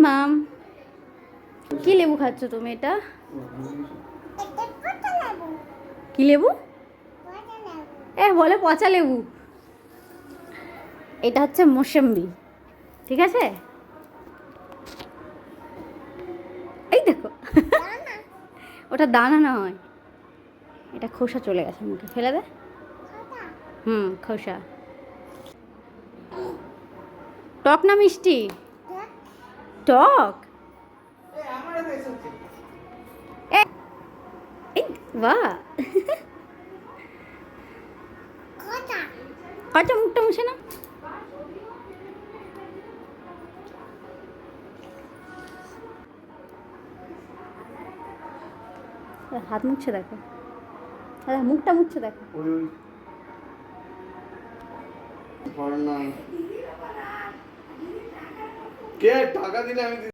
মাম, কি লেবু খাচ্ছ তুমি? এটা কি লেবু? বলে পচা লেবু। এটা হচ্ছে মৌসম্বি, ঠিক আছে? এই দেখো, ওটা দানা না হয়, এটা খোসা চলে গেছে, মুখে ফেলে দে। খোসা। টক না মিষ্টি? টক। এই বাহ, কটা মুখটা মুছে না। হাত মুছছে দেখো, মুখটা মুছছে দেখো। কে টাকা দিলে আমি